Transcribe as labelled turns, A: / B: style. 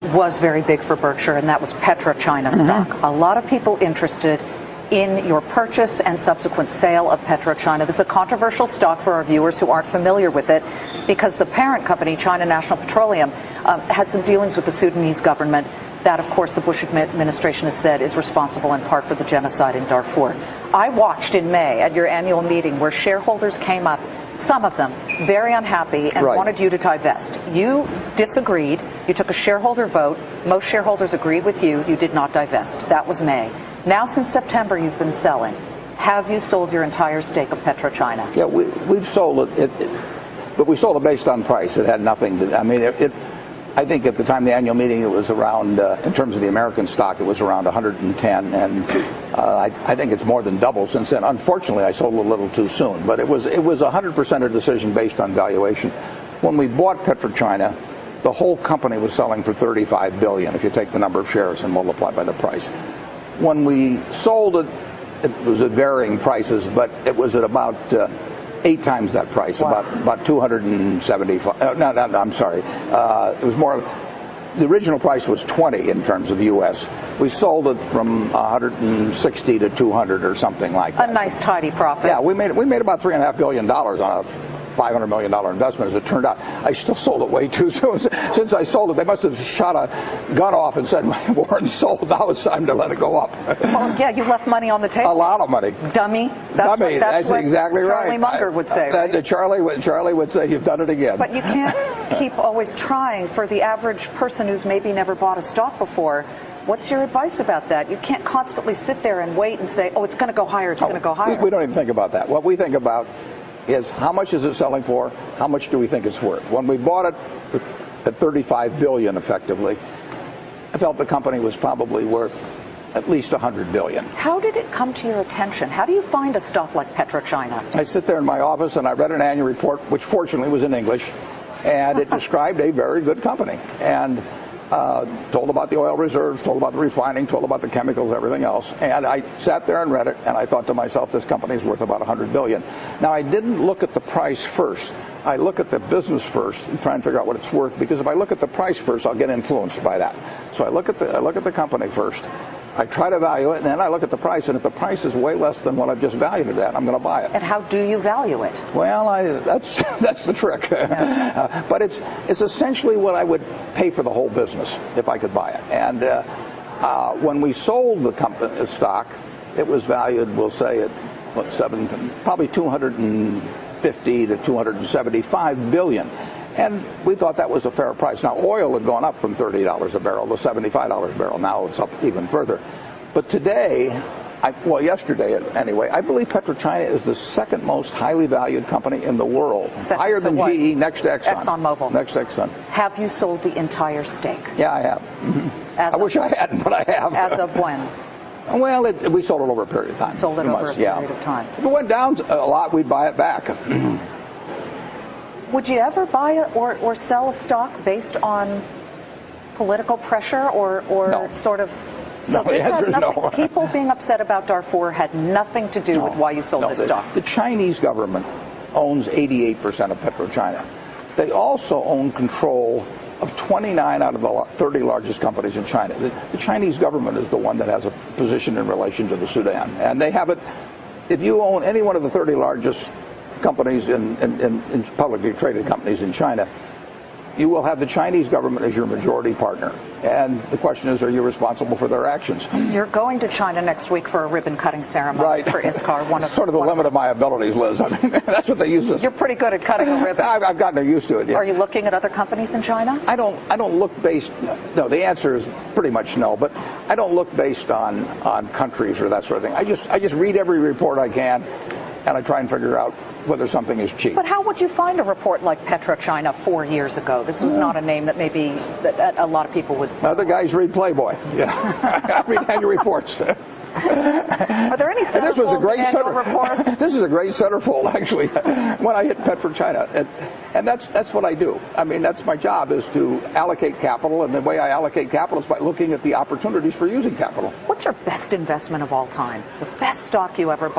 A: was very big for Berkshire, and that was PetroChina stock. A lot of people interested in your purchase and subsequent sale of PetroChina. This is a controversial stock for our viewers who aren't familiar with it, because the parent company, China National Petroleum, had some dealings with the Sudanese government that, of course, the Bush administration has said is responsible in part for the genocide in Darfur. I watched in May at your annual meeting where shareholders came up, some of them very unhappy, and wanted you to divest. You disagreed. You took a shareholder vote. Most shareholders agreed with you. You did not divest. That was May. Now, since September, you've been selling. Have you sold your entire stake of PetroChina?
B: Yeah, we've sold it, but we sold it based on price. It had nothing to, I mean, I think at the time of the annual meeting, it was around, in terms of the American stock, it was around 110, and I think it's more than doubled since then. Unfortunately, I sold a little too soon, but it was 100% a decision based on valuation. When we bought PetroChina, the whole company was selling for $35 billion, if you take the number of shares and multiply by the price. When we sold it, it was at varying prices, but it was at about 8 times that price, about 275. No, I'm sorry. It was more. The original price was 20 in terms of U.S. We sold it from 160 to 200 or something like that.
A: A nice tidy profit.
B: Yeah, we made about $3.5 billion on a $500 million investment, as it turned out. I still sold it way too soon. Since I sold it, they must have shot a gun off and said, Warren's sold, now it's time to let it go up.
A: Well, yeah, you left money on the table.
B: A lot of money.
A: Dummy. That's what
B: exactly right.
A: Charlie Munger would say, right?
B: Charlie would say, you've done it again.
A: But you can't keep always trying. For the average person who's maybe never bought a stock before, what's your advice about that? You can't constantly sit there and wait and say, oh, it's going to go higher, it's going to go higher.
B: We don't even think about that. What we think about is how much is it selling for, how much do we think it's worth. When we bought it at $35 billion effectively, I felt the company was probably worth at least $100 billion.
A: How did it come to your attention? How do you find a stock like PetroChina?
B: I sit there in my office and I read an annual report, which fortunately was in English, and it described a very good company, and told about the oil reserves, told about the refining, told about the chemicals, everything else. And I sat there and read it, and I thought to myself, this company is worth about $100 billion. Now, I didn't look at the price first. I look at the business first and try and figure out what it's worth, because if I look at the price first, I'll get influenced by that. So I look at the company first. I try to value it, and then I look at the price, and if the price is way less than what I've just valued it at, I'm going to buy it.
A: And how do you value it?
B: Well, that's the trick. Yeah. But it's essentially what I would pay for the whole business if I could buy it. And when we sold the stock, it was valued, we'll say, at probably 250 to 275 billion. And we thought that was a fair price. Now, oil had gone up from $30 a barrel to $75 a barrel. Now it's up even further. But today, yesterday anyway, I believe PetroChina is the second most highly valued company in the world. Higher than GE, next to Exxon.
A: ExxonMobil.
B: Next to Exxon.
A: Have you sold the entire stake?
B: Yeah, I have. Mm-hmm. I wish I hadn't, but I have.
A: As of when?
B: Well, we sold it over a period of time.
A: Sold it over a period of time.
B: If it went down a lot, we'd buy it back.
A: Would you ever buy or sell a stock based on political pressure or
B: no.
A: sort of?
B: So no, the answer is no.
A: People being upset about Darfur had nothing to do with why you sold this stock.
B: The Chinese government owns 88% of PetroChina. They also own control of 29 out of the 30 largest companies in China. The Chinese government is the one that has a position in relation to the Sudan. And they have it, if you own any one of the 30 largest companies in publicly traded companies in China, you will have the Chinese government as your majority partner. And the question is, are you responsible for their actions?
A: You're going to China next week for a ribbon-cutting ceremony for ISCAR.
B: Sort of the limit of my abilities, Liz. I mean, that's what they use this.
A: You're pretty good at cutting a ribbon.
B: I've gotten used to it, yeah.
A: Are you looking at other companies in China?
B: I don't look based, no, the answer is pretty much no, but I don't look based on countries or that sort of thing. I just read every report I can, and I try and figure out whether something is cheap.
A: But how would you find a report like PetroChina 4 years ago? This was not a name that maybe that a lot of people would.
B: Other guys read Playboy. Yeah, I read annual reports.
A: Are there any annual reports?
B: This is a great centerfold, actually, when I hit PetroChina. And that's what I do. I mean, that's my job, is to allocate capital, and the way I allocate capital is by looking at the opportunities for using capital.
A: What's your best investment of all time? The best stock you ever bought?